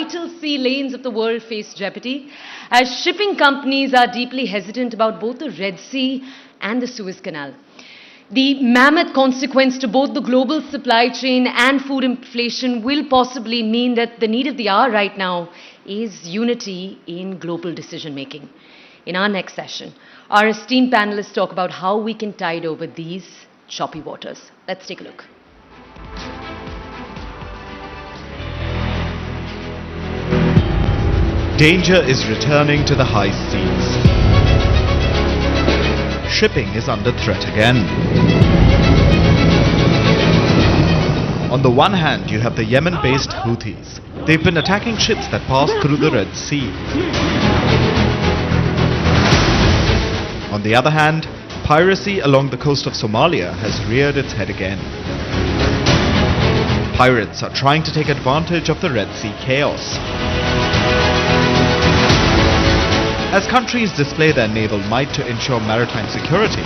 vital sea lanes of the world face jeopardy, as shipping companies are deeply hesitant about both the Red Sea and the Suez Canal. The mammoth consequence to both the global supply chain and food inflation will possibly mean that the need of the hour right now is unity in global decision making. In our next session, our esteemed panelists talk about how we can tide over these choppy waters. Let's take a look. Danger is returning to the high seas. Shipping is under threat again. On the one hand, you have the Yemen-based Houthis. They've been attacking ships that pass through the Red Sea. On the other hand, piracy along the coast of Somalia has reared its head again. Pirates are trying to take advantage of the Red Sea chaos. As countries display their naval might to ensure maritime security,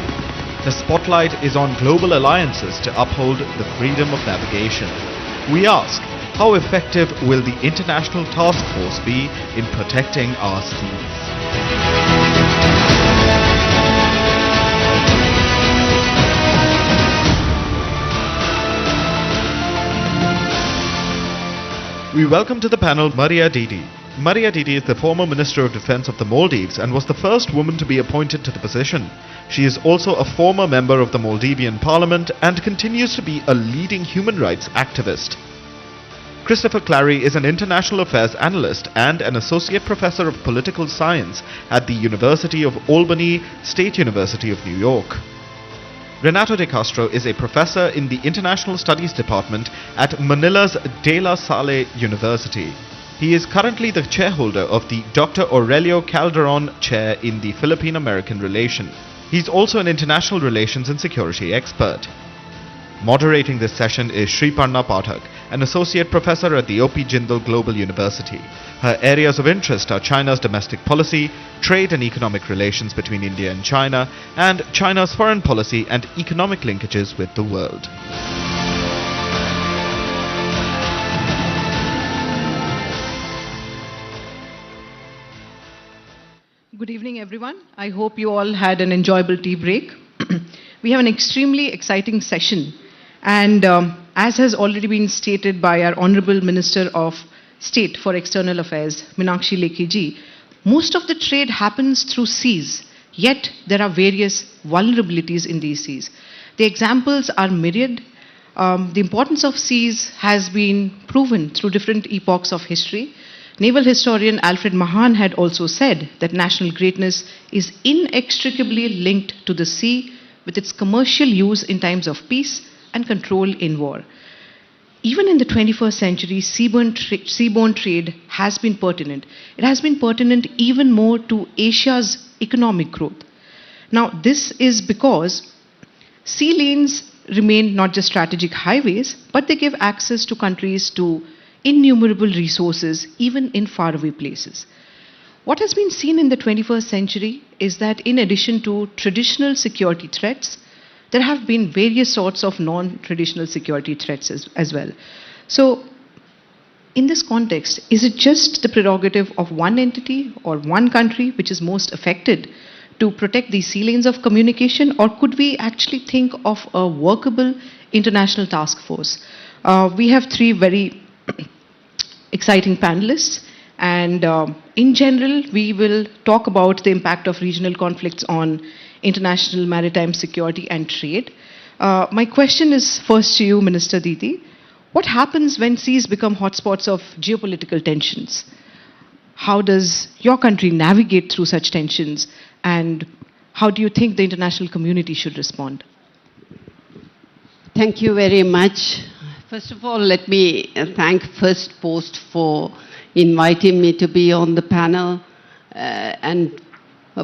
the spotlight is on global alliances to uphold the freedom of navigation. We ask, how effective will the international task force be in protecting our seas? We welcome to the panel Mariya Didi. Mariya Didi is the former Minister of Defense of the Maldives and was the first woman to be appointed to the position. She is also a former member of the Maldivian Parliament and continues to be a leading human rights activist. Christopher Clary is an international affairs analyst and an associate professor of political science at the University of Albany, State University of New York. Renato de Castro is a professor in the International Studies Department at Manila's De La Salle University. He is currently the chairholder of the Dr. Aurelio Calderon Chair in the Philippine-American Relation. He's also an international relations and security expert. Moderating this session is Sriparna Pathak, an associate professor at the O.P. Jindal Global University. Her areas of interest are China's domestic policy, trade and economic relations between India and China, and China's foreign policy and economic linkages with the world. Good evening, everyone. I hope you all had an enjoyable tea break. We have an extremely exciting session. And as has already been stated by our Honorable Minister of State for External Affairs, Meenakshi Lekhi ji, most of the trade happens through seas, yet there are various vulnerabilities in these seas. The examples are myriad. The importance of seas has been proven through different epochs of history. Naval historian Alfred Mahan had also said that national greatness is inextricably linked to the sea with its commercial use in times of peace and control in war. Even in the 21st century, seaborne trade has been pertinent. It has been pertinent even more to Asia's economic growth. Now, this is because sea lanes remain not just strategic highways, but they give access to countries to innumerable resources, even in faraway places. What has been seen in the 21st century is that in addition to traditional security threats, there have been various sorts of non-traditional security threats as well. So, in this context, is it just the prerogative of one entity or one country which is most affected to protect these sea lanes of communication, or could we actually think of a workable international task force? We have three very exciting panelists, and in general, we will talk about the impact of regional conflicts on international maritime security and trade. My question is first to you, Minister Didi. What happens when seas become hotspots of geopolitical tensions? How does your country navigate through such tensions, and how do you think the international community should respond? Thank you very much. First of all, let me thank Firstpost for inviting me to be on the panel and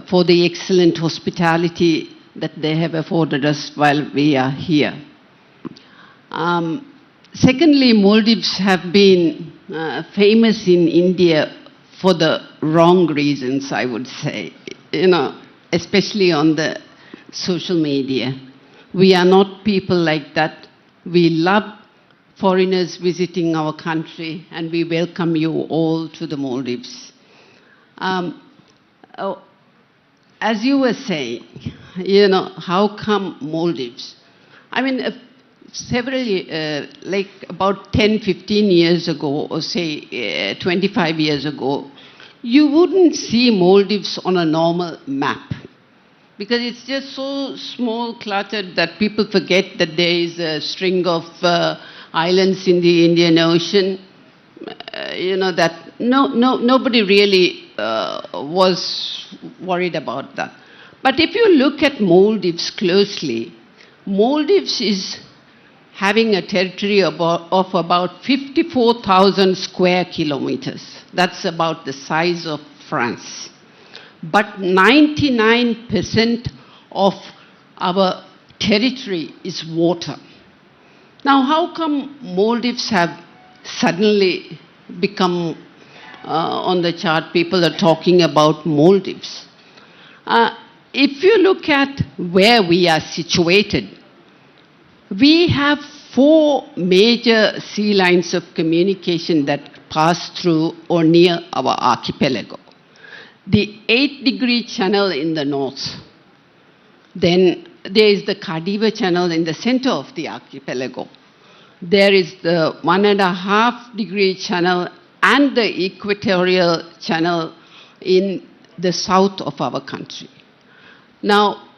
for the excellent hospitality that they have afforded us while we are here. Secondly, Maldives have been famous in India for the wrong reasons, I would say, especially on the social media. We are not people like that. We love foreigners visiting our country, and we welcome you all to the Maldives. As you were saying, how come Maldives? I mean, like about 10, 15 years ago, or say 25 years ago, you wouldn't see Maldives on a normal map. Because it's just so small, cluttered, that people forget that there is a string of islands in the Indian Ocean. That nobody really was worried about that. But if you look at Maldives closely, Maldives is having a territory of about 54,000 square kilometers. That's about the size of France. But 99% of our territory is water. Now, how come Maldives have suddenly become on the chart? People are talking about Maldives. If you look at where we are situated, we have 4 major sea lines of communication that pass through or near our archipelago. The 8-degree channel in the north. Then there is the Cardiva channel in the center of the archipelago. There is the 1.5-degree channel and the equatorial channel in the south of our country. Now,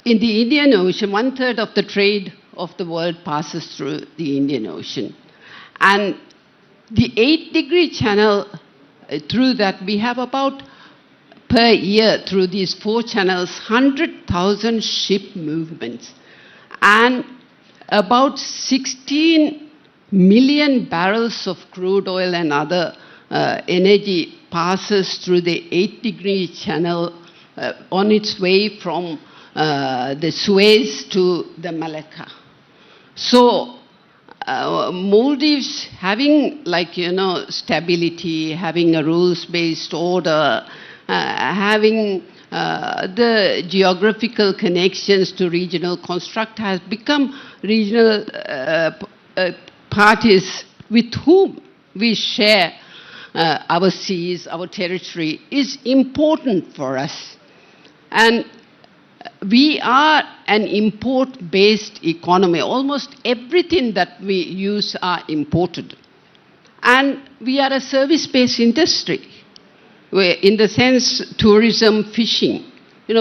in the Indian Ocean, 1/3 of the trade of the world passes through the Indian Ocean. And the 8-degree channel, through that, we have about, per year, through these 4 channels, 100,000 ship movements. And about 16 million barrels of crude oil and other energy passes through the 8-degree channel on its way from the Suez to the Malacca. So, Maldives having stability, having a rules-based order, having the geographical connections to regional construct has become regional parties with whom we share our seas, our territory, is important for us. And we are an import-based economy. Almost everything that we use are imported. And we are a service-based industry, where, in the sense, tourism, fishing,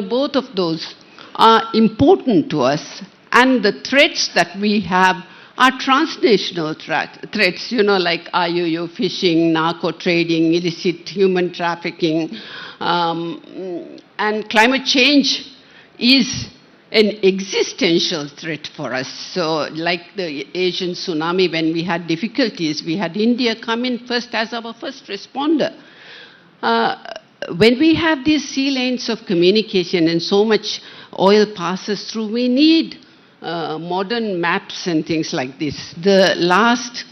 both of those are important to us. And the threats that we have are transnational threats, like IUU fishing, narco trading, illicit human trafficking, and climate change is an existential threat for us. So, like the Asian tsunami, when we had difficulties, we had India come in first as our first responder. When we have these sea lanes of communication and so much oil passes through, we need modern maps and things like this. The last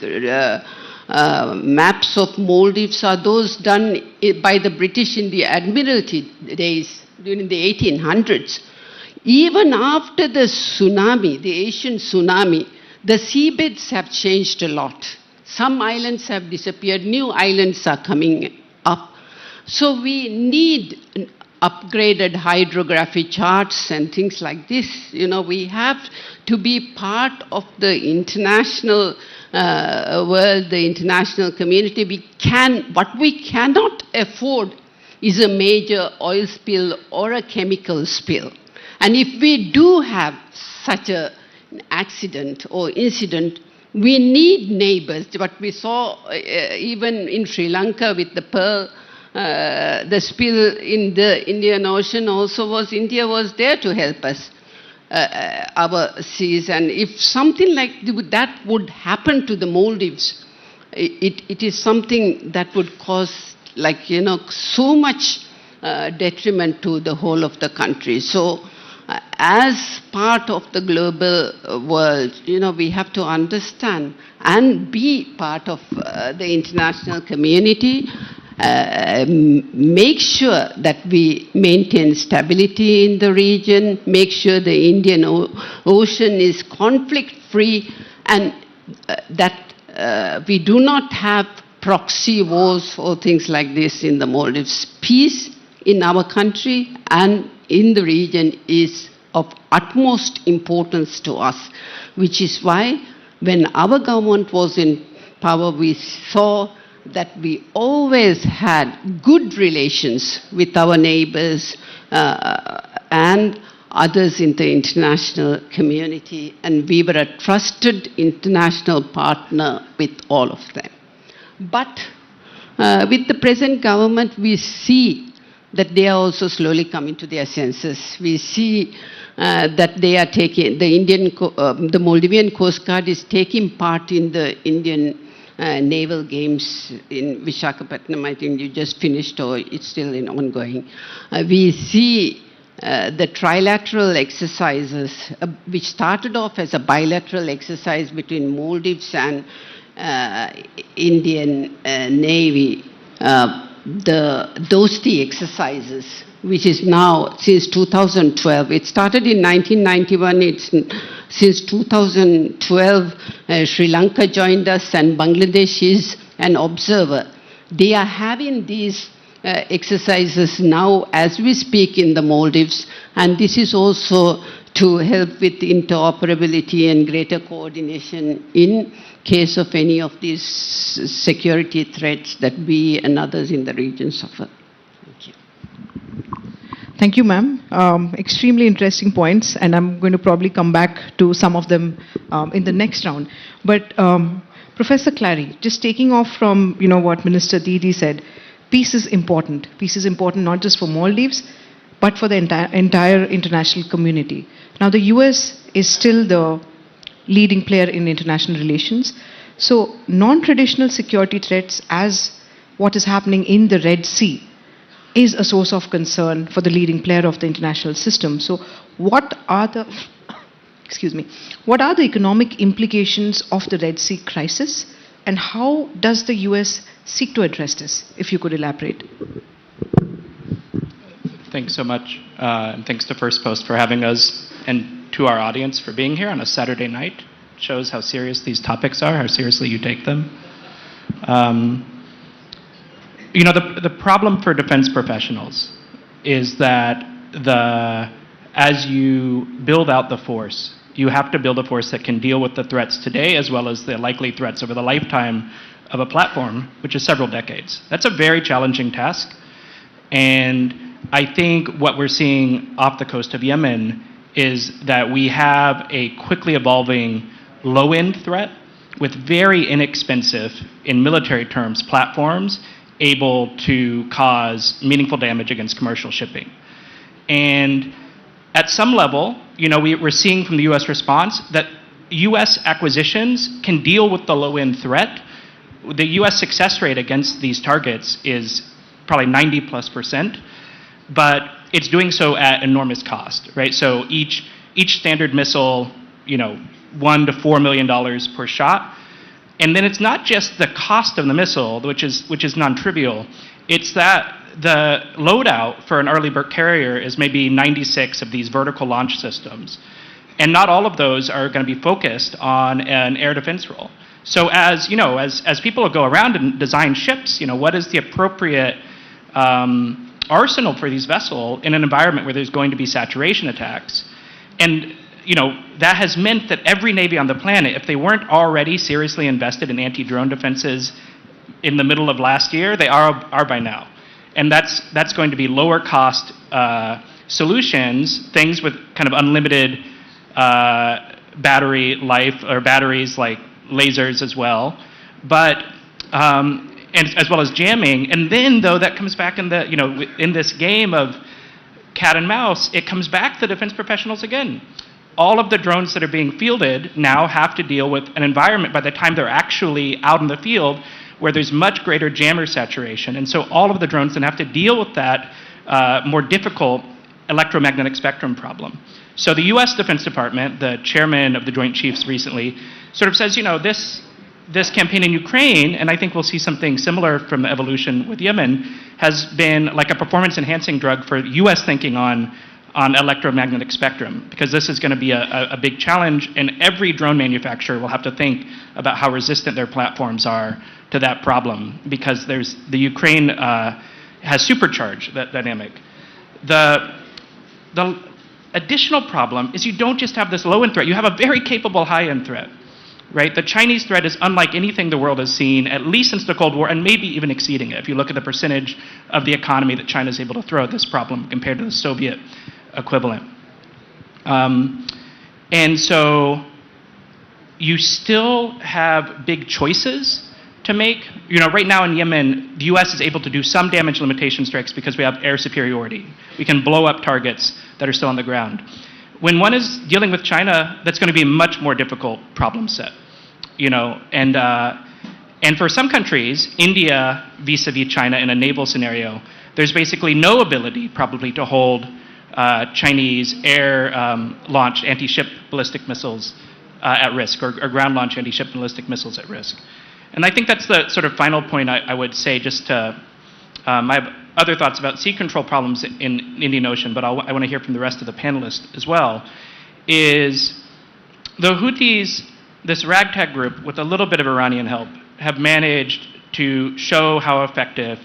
maps of Maldives are those done by the British in the Admiralty days, during the 1800s. Even after the tsunami, the Asian tsunami, the seabeds have changed a lot. Some islands have disappeared, new islands are coming up. So we need upgraded hydrography charts and things like this. We have to be part of the international world, the international community. What we cannot afford is a major oil spill or a chemical spill. And if we do have such an accident or incident, we need neighbors. What we saw even in Sri Lanka with the pearl, the spill in the Indian Ocean also was, India was there to help us, our seas. And if something like that would happen to the Maldives, it is something that would cause so much detriment to the whole of the country. So, as part of the global world, we have to understand and be part of the international community, make sure that we maintain stability in the region, make sure the Indian Ocean is conflict-free, and that we do not have proxy wars or things like this in the Maldives. Peace in our country and in the region is of utmost importance to us, which is why when our government was in power, we saw that we always had good relations with our neighbors and others in the international community, and we were a trusted international partner with all of them. But with the present government, we see that they are also slowly coming to their senses. We see that they are taking, the Maldivian Coast Guard is taking part in the Indian naval games in Visakhapatnam. I think you just finished or it's still ongoing. We see the trilateral exercises, which started off as a bilateral exercise between Maldives and Indian Navy, the Dosti exercises, which is now since 2012. It started in 1991. It's since 2012. Sri Lanka joined us, and Bangladesh is an observer. They are having these exercises now as we speak in the Maldives, and this is also to help with interoperability and greater coordination in case of any of these security threats that we and others in the region suffer. Thank you. Thank you, ma'am. Extremely interesting points, and I'm going to probably come back to some of them in the next round. But Professor Clary, just taking off from what Minister Didi said, peace is important. Peace is important not just for Maldives, but for the entire international community. Now, the US is still the leading player in international relations. So, non-traditional security threats, as what is happening in the Red Sea, is a source of concern for the leading player of the international system. So, what are the economic implications of the Red Sea crisis, and how does the US seek to address this? If you could elaborate. Thanks so much, and thanks to Firstpost for having us, and to our audience for being here on a Saturday night. It shows how serious these topics are, how seriously you take them. The problem for defense professionals is that as you build out the force, you have to build a force that can deal with the threats today as well as the likely threats over the lifetime of a platform, which is several decades. That's a very challenging task. And I think what we're seeing off the coast of Yemen is that we have a quickly evolving low-end threat with very inexpensive, in military terms, platforms able to cause meaningful damage against commercial shipping. And at some level, we're seeing from the US response that US acquisitions can deal with the low-end threat. The US success rate against these targets is probably 90+%, but it's doing so at enormous cost, right? So each standard missile, $1 to $4 million per shot. And then it's not just the cost of the missile, which is non-trivial. It's that the loadout for an early bird carrier is maybe 96 of these vertical launch systems. And not all of those are going to be focused on an air defense role. So as people go around and design ships, what is the appropriate arsenal for these vessels in an environment where there's going to be saturation attacks? And that has meant that every Navy on the planet, if they weren't already seriously invested in anti-drone defenses in the middle of last year, they are by now. And that's going to be lower cost solutions, things with kind of unlimited battery life, or batteries like lasers as well, but and as well as jamming. And then, though, that comes back in in this game of cat and mouse, it comes back to defense professionals again. All of the drones that are being fielded now have to deal with an environment by the time they're actually out in the field where there's much greater jammer saturation. And so all of the drones then have to deal with that more difficult electromagnetic spectrum problem. So the US Defense Department, the chairman of the Joint Chiefs recently, sort of says, this campaign in Ukraine, and I think we'll see something similar from the evolution with Yemen, has been like a performance-enhancing drug for US thinking on on electromagnetic spectrum, because this is going to be a big challenge, and every drone manufacturer will have to think about how resistant their platforms are to that problem, because the Ukraine has supercharged that dynamic. The additional problem is you don't just have this low-end threat, you have a very capable high-end threat. Right? The Chinese threat is unlike anything the world has seen, at least since the Cold War, and maybe even exceeding it, if you look at the percentage of the economy that China is able to throw at this problem compared to the Soviet equivalent. And so you still have big choices to make. You know, right now in Yemen, the US is able to do some damage limitation strikes because we have air superiority. We can blow up targets that are still on the ground. When one is dealing with China, that's going to be a much more difficult problem set, you know, and for some countries, India vis-a-vis China in a naval scenario, there's basically no ability probably to hold Chinese air-launched anti-ship ballistic missiles at risk, or ground-launched anti-ship ballistic missiles at risk. And I think that's the sort of final point I would say, just to, I have other thoughts about sea control problems in Indian Ocean, but I want to hear from the rest of the panelists as well, is the Houthis, this ragtag group, with a little bit of Iranian help, have managed to show how effective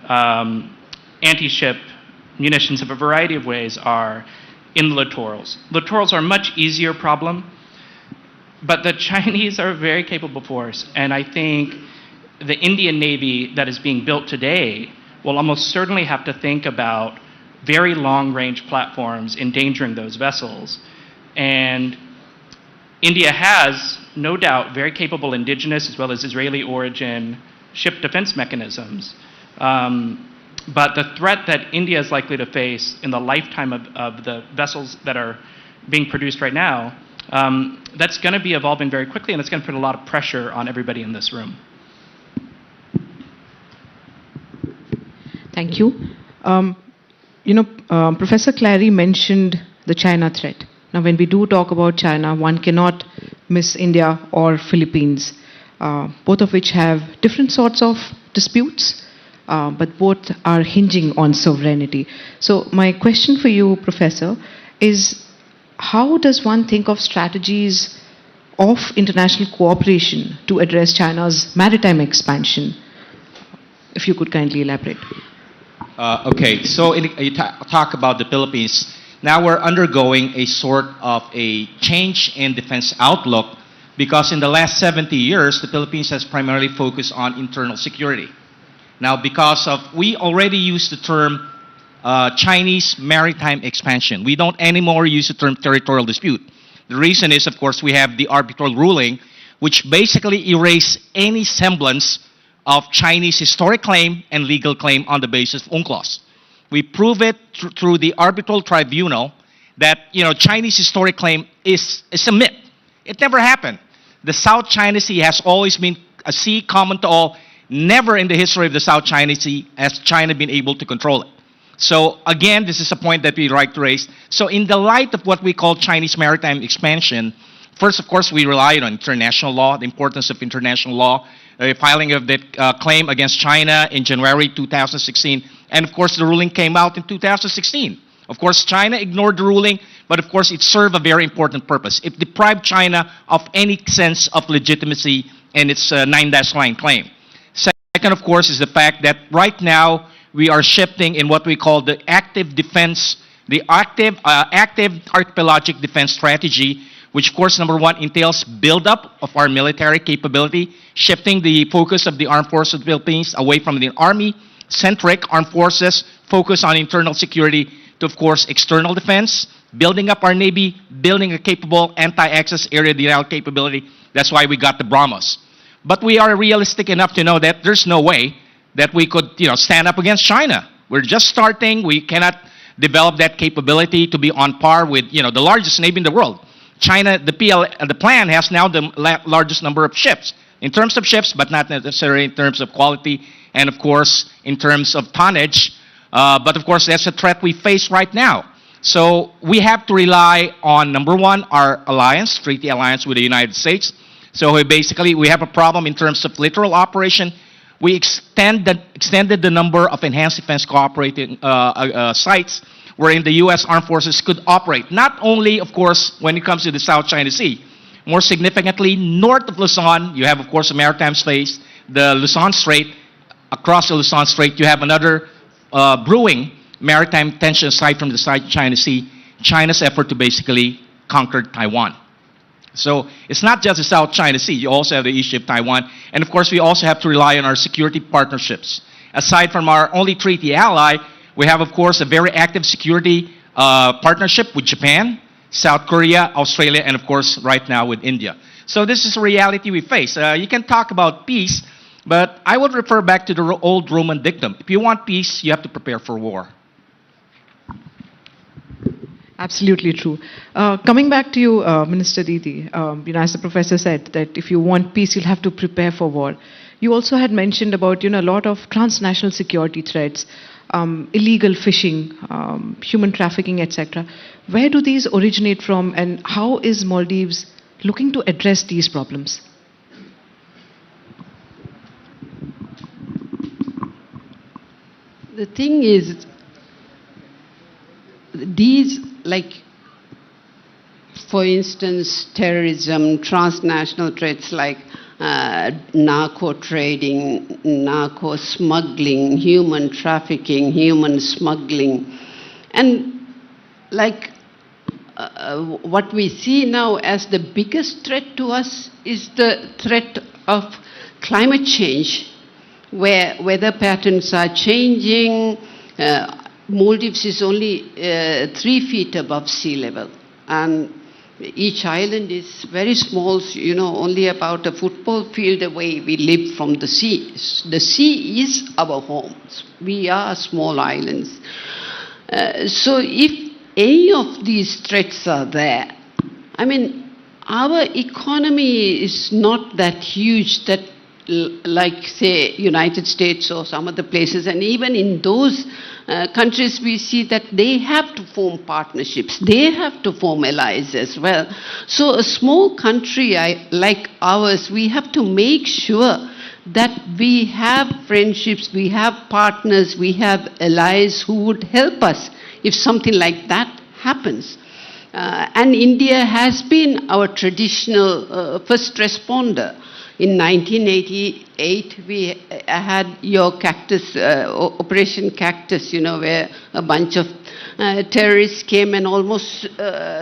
anti-ship munitions of a variety of ways are in the littorals. Littorals are a much easier problem, but the Chinese are a very capable force, and I think the Indian Navy that is being built today will almost certainly have to think about very long-range platforms endangering those vessels. And India has, no doubt, very capable indigenous as well as Israeli origin ship defense mechanisms. But the threat that India is likely to face in the lifetime of the vessels that are being produced right now, that's going to be evolving very quickly, and it's going to put a lot of pressure on everybody in this room. Thank you. Professor Clary mentioned the China threat. Now, when we do talk about China, one cannot miss India or Philippines, both of which have different sorts of disputes, but both are hinging on sovereignty. So my question for you, Professor, is how does one think of strategies of international cooperation to address China's maritime expansion? If you could kindly elaborate. Okay, so you talk about the Philippines. Now we're undergoing a sort of a change in defense outlook, because in the last 70 years, the Philippines has primarily focused on internal security. Now, because of, we already use the term Chinese maritime expansion. We don't anymore use the term territorial dispute. The reason is, of course, we have the arbitral ruling, which basically erased any semblance of Chinese historic claim and legal claim on the basis of UNCLOS. We prove it through the arbitral tribunal that, you know, Chinese historic claim is a myth. It never happened. The South China Sea has always been a sea common to all. Never in the history of the South China Sea has China been able to control it. So again, this is a point that we like to raise. So in the light of what we call Chinese maritime expansion, first, of course, we relied on international law, the importance of international law, filing of that claim against China in January 2016. And of course, the ruling came out in 2016. Of course, China ignored the ruling, but of course, it served a very important purpose. It deprived China of any sense of legitimacy in its 9-line claim. Second, of course, is the fact that right now, we are shifting in what we call the active defense, the active archipelagic defense strategy, which of course, number one, entails buildup of our military capability, shifting the focus of the armed forces of the Philippines away from the army-centric armed forces, focus on internal security to, of course, external defense, building up our Navy, building a capable anti-access area denial capability. That's why we got the BrahMos. But we are realistic enough to know that there's no way that we could, you know, stand up against China. We're just starting. We cannot develop that capability to be on par with, you know, the largest navy in the world. China, the plan has now the largest number of ships, in terms of ships, but not necessarily in terms of quality, and of course, in terms of tonnage. But of course, that's a threat we face right now. So we have to rely on, number one, our alliance, treaty alliance with the United States. So we have a problem in terms of littoral operation. We extended the number of enhanced defense cooperating sites. wherein the U.S. Armed Forces could operate. Not only, of course, when it comes to the South China Sea, more significantly, north of Luzon, you have, of course, the maritime space, the Luzon Strait. Across the Luzon Strait, you have another brewing maritime tension aside from the South China Sea, China's effort to basically conquer Taiwan. So it's not just the South China Sea. You also have the issue of Taiwan. And, of course, we also have to rely on our security partnerships. Aside from our only treaty ally, we have, of course, a very active security partnership with Japan, South Korea, Australia, and, of course, right now with India. So this is a reality we face. You can talk about peace, but I would refer back to the old Roman dictum. If you want peace, you have to prepare for war. Absolutely true. Coming back to you, Minister Didi, as the professor said, that if you want peace, you'll have to prepare for war. You also had mentioned about, a lot of transnational security threats, illegal fishing, human trafficking, etc. Where do these originate from, and how is Maldives looking to address these problems? The thing is, these, like, for instance, terrorism, transnational threats like narco trading, narco smuggling, human trafficking, human smuggling, and like what we see now as the biggest threat to us is the threat of climate change, where weather patterns are changing. Maldives is only 3 feet above sea level, and each island is very small, only about a football field away we live from the sea. The sea is our home. We are small islands. So if any of these threats are there, I mean, our economy is not that huge that like, say, United States or some other places, and even in those countries we see that they have to form partnerships, they have to form allies as well. So a small country like ours, we have to make sure that we have friendships, we have partners, we have allies who would help us if something like that happens. And India has been our traditional first responder. In 1988, we had your cactus, Operation Cactus, where a bunch of terrorists came and almost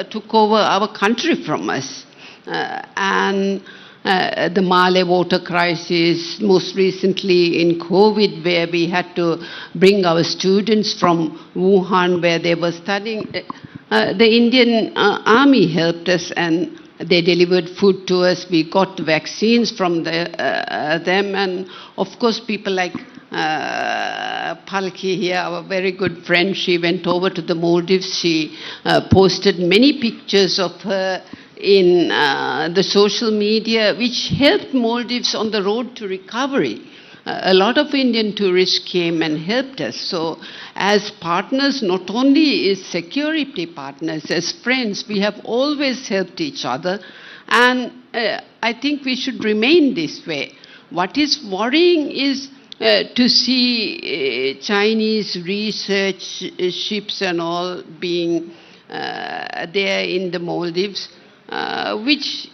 took over our country from us. And the Malay water crisis, most recently in COVID, where we had to bring our students from Wuhan, where they were studying. The Indian army helped us, and they delivered food to us. We got vaccines from them. And of course, people like Palki here, our very good friend, she went over to the Maldives. She posted many pictures of her in the social media, which helped Maldives on the road to recovery. A lot of Indian tourists came and helped us. So as partners, not only as security partners, as friends, we have always helped each other. And I think we should remain this way. What is worrying is to see Chinese research ships and all being there in the Maldives, which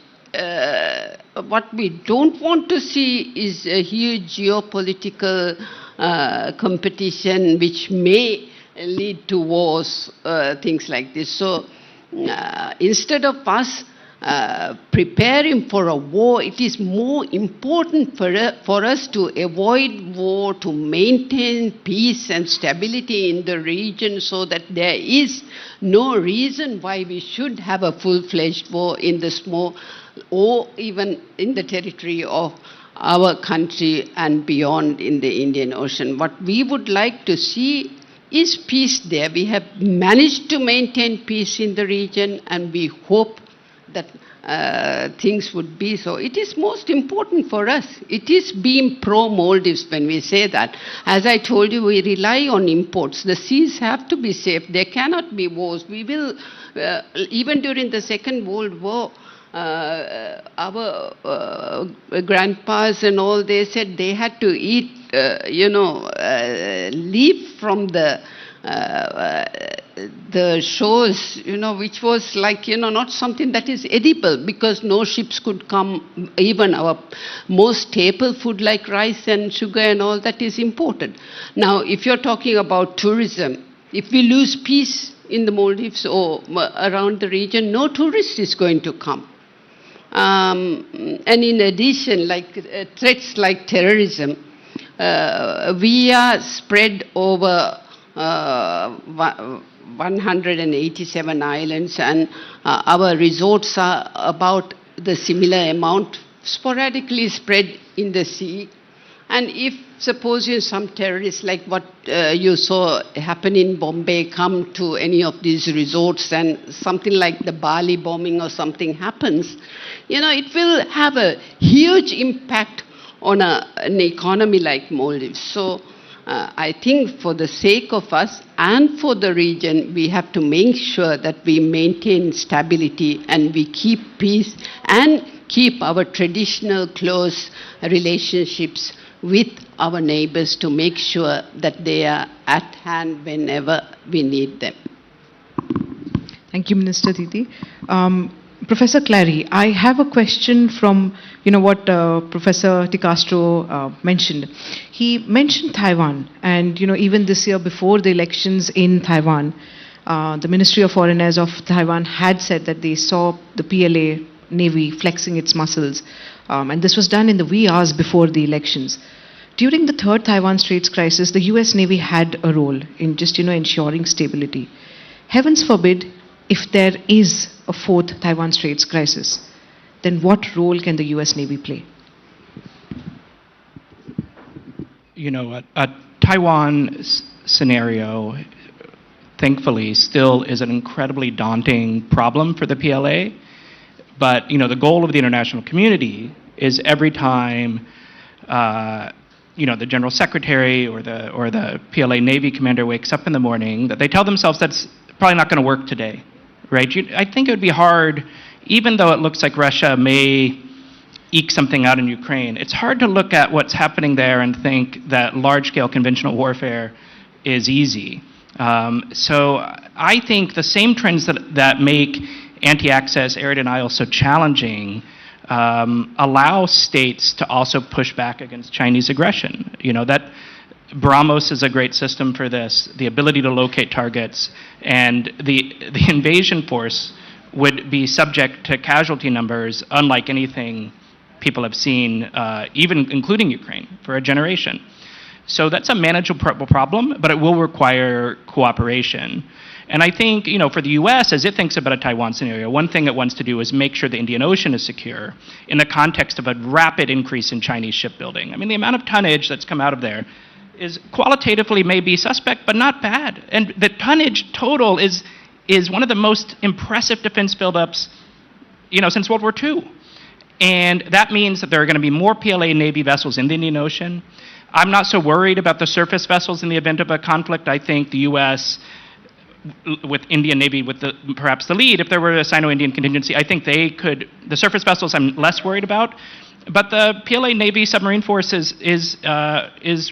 what we don't want to see is a huge geopolitical competition which may lead to wars, things like this. So instead of us preparing for a war, it is more important for us to avoid war, to maintain peace and stability in the region, so that there is no reason why we should have a full-fledged war in the small or even in the territory of our country and beyond in the Indian Ocean. What we would like to see is peace there. We have managed to maintain peace in the region, and we hope that things would be so. It is most important for us. It is being pro-Maldives when we say that. As I told you, we rely on imports. The seas have to be safe. There cannot be wars. We will, even during the Second World War, our grandpas and all, they said they had to eat, leaf from the the shores, which was like, not something that is edible, because no ships could come. Even our most staple food like rice and sugar and all that is imported. Now, if you're talking about tourism, if we lose peace in the Maldives or around the region, no tourist is going to come. And in addition, like threats like terrorism, we are spread over 187 islands, and our resorts are about the similar amount, sporadically spread in the sea. And if, suppose some terrorists, like what you saw happen in Bombay, come to any of these resorts and something like the Bali bombing or something happens, it will have a huge impact on an economy like Maldives. So I think for the sake of us and for the region, we have to make sure that we maintain stability and we keep peace and keep our traditional close relationships with our neighbors to make sure that they are at hand whenever we need them. Thank you, Minister Didi. Professor Clary, I have a question from, what Professor De Castro mentioned. He mentioned Taiwan, and, even this year before the elections in Taiwan, the Ministry of Foreigners of Taiwan had said that they saw the PLA Navy flexing its muscles, and this was done in the wee hours before the elections. During the third Taiwan Straits crisis, the US Navy had a role in just, ensuring stability. Heavens forbid, if there is a fourth Taiwan Straits crisis, then what role can the US Navy play? A Taiwan scenario, thankfully, still is an incredibly daunting problem for the PLA. But, the goal of the international community is every time, the General Secretary or the PLA Navy commander wakes up in the morning, that they tell themselves that's probably not going to work today, right? I think it would be hard, even though it looks like Russia may eke something out in Ukraine, it's hard to look at what's happening there and think that large-scale conventional warfare is easy. So I think the same trends that make anti-access, air denial so challenging allow states to also push back against Chinese aggression. That BrahMos is a great system for this, the ability to locate targets, and the invasion force would be subject to casualty numbers unlike anything people have seen, even including Ukraine, for a generation. So that's a manageable problem, but it will require cooperation. And I think, for the U.S., as it thinks about a Taiwan scenario, one thing it wants to do is make sure the Indian Ocean is secure in the context of a rapid increase in Chinese shipbuilding. I mean, the amount of tonnage that's come out of there is qualitatively maybe suspect, but not bad. And the tonnage total is one of the most impressive defense buildups, since World War II. And that means that there are going to be more PLA Navy vessels in the Indian Ocean. I'm not so worried about the surface vessels in the event of a conflict. I think the U.S., with Indian Navy, with perhaps the lead, if there were a Sino-Indian contingency, I think they could. The surface vessels I'm less worried about, but the PLA Navy submarine force is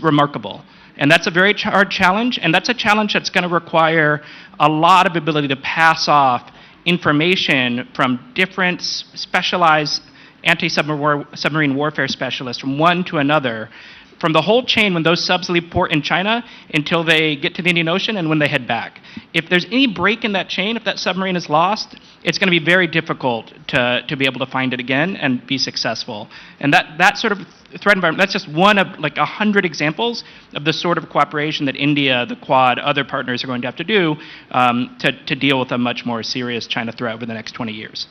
remarkable, and that's a very hard challenge, and that's a challenge that's going to require a lot of ability to pass off information from different specialized anti-submarine warfare specialists from one to another, from the whole chain when those subs leave port in China until they get to the Indian Ocean and when they head back. If there's any break in that chain, if that submarine is lost, it's going to be very difficult to be able to find it again and be successful. And that sort of threat environment, that's just one of like 100 examples of the sort of cooperation that India, the Quad, other partners are going to have to do to deal with a much more serious China threat over the next 20 years.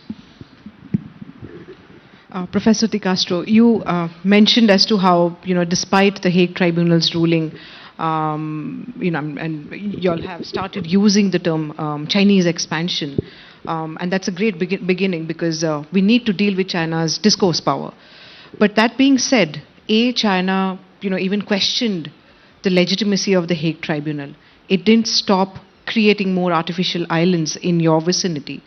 Professor De Castro, you mentioned as to how, despite the Hague Tribunal's ruling, and you all have started using the term Chinese expansion, and that's a great beginning because we need to deal with China's discourse power. But that being said, China, even questioned the legitimacy of the Hague Tribunal. It didn't stop creating more artificial islands in your vicinity.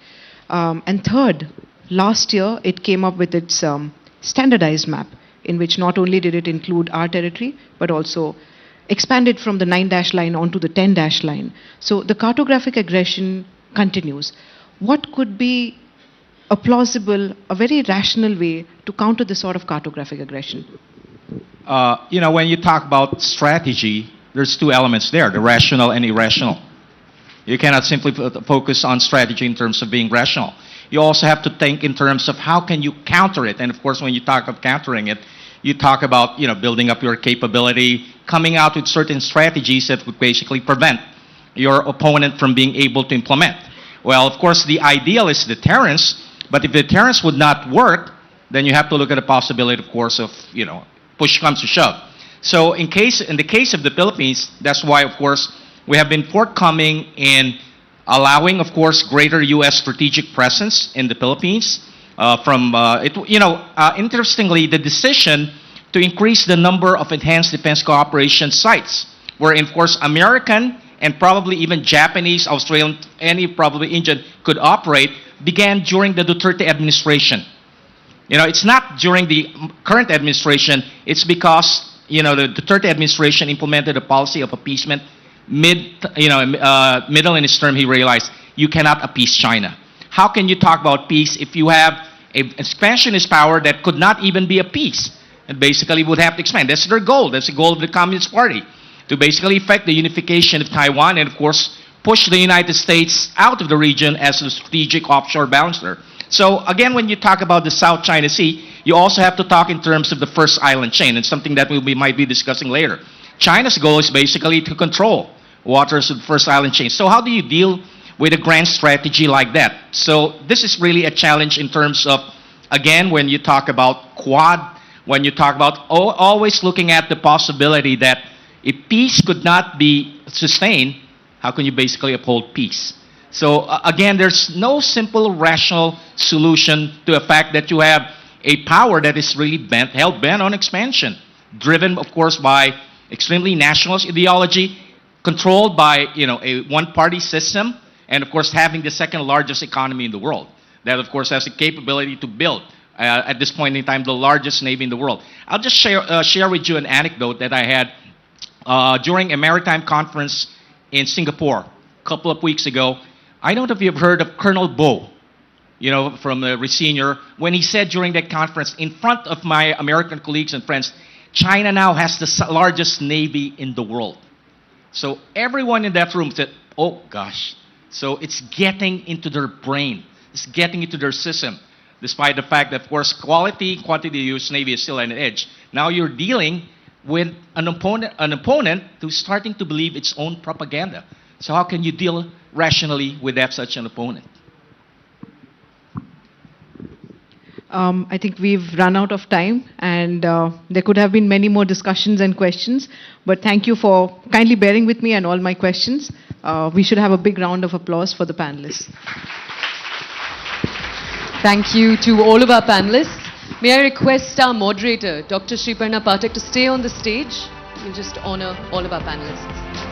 And third, last year, it came up with its standardized map, in which not only did it include our territory, but also expanded from the 9-dash line onto the 10-dash line. So the cartographic aggression continues. What could be a plausible, a very rational way to counter this sort of cartographic aggression? When you talk about strategy, there's two elements there, the rational and irrational. You cannot simply focus on strategy in terms of being rational. You also have to think in terms of how can you counter it. And of course, when you talk of countering it, you talk about building up your capability, coming out with certain strategies that would basically prevent your opponent from being able to implement. Well, of course, the ideal is deterrence, but if deterrence would not work, then you have to look at the possibility, of course, of push comes to shove. So in the case of the Philippines, that's why, of course, we have been forthcoming in allowing, of course, greater U.S. strategic presence in the Philippines. Interestingly, the decision to increase the number of enhanced defense cooperation sites, where, of course, American and probably even Japanese, Australian, any probably Indian could operate, began during the Duterte administration. It's not during the current administration. It's because the Duterte administration implemented a policy of appeasement. Middle in his term, he realized you cannot appease China. How can you talk about peace if you have an expansionist power that could not even be appeased and basically would have to expand? That's their goal. That's the goal of the Communist Party, to basically effect the unification of Taiwan and, of course, push the United States out of the region as a strategic offshore balancer. So, again, when you talk about the South China Sea, you also have to talk in terms of the first island chain, and something that we might be discussing later. China's goal is basically to control waters of the first island chain. So how do you deal with a grand strategy like that? So this is really a challenge in terms of, again, when you talk about Quad, when you talk about always looking at the possibility that if peace could not be sustained, how can you basically uphold peace? So again, there's no simple rational solution to the fact that you have a power that is really hell bent on expansion, driven, of course, by extremely nationalist ideology, controlled by a one-party system, and of course having the second largest economy in the world. That, of course, has the capability to build, at this point in time, the largest navy in the world. I'll just share with you an anecdote that I had during a maritime conference in Singapore a couple of weeks ago. I don't know if you've heard of Colonel Bo, from the Resenior, when he said during that conference, in front of my American colleagues and friends, China now has the largest navy in the world. So everyone in that room said, oh gosh. So it's getting into their brain. It's getting into their system. Despite the fact that, of course, quantity US Navy is still an edge. Now you're dealing with an opponent who's starting to believe its own propaganda. So how can you deal rationally with such an opponent? I think we've run out of time, and there could have been many more discussions and questions, but thank you for kindly bearing with me and all my questions. We should have a big round of applause for the panelists. Thank you to all of our panelists. May I request our moderator, Dr. Sriparna Pathak, to stay on the stage. We'll just honor all of our panelists.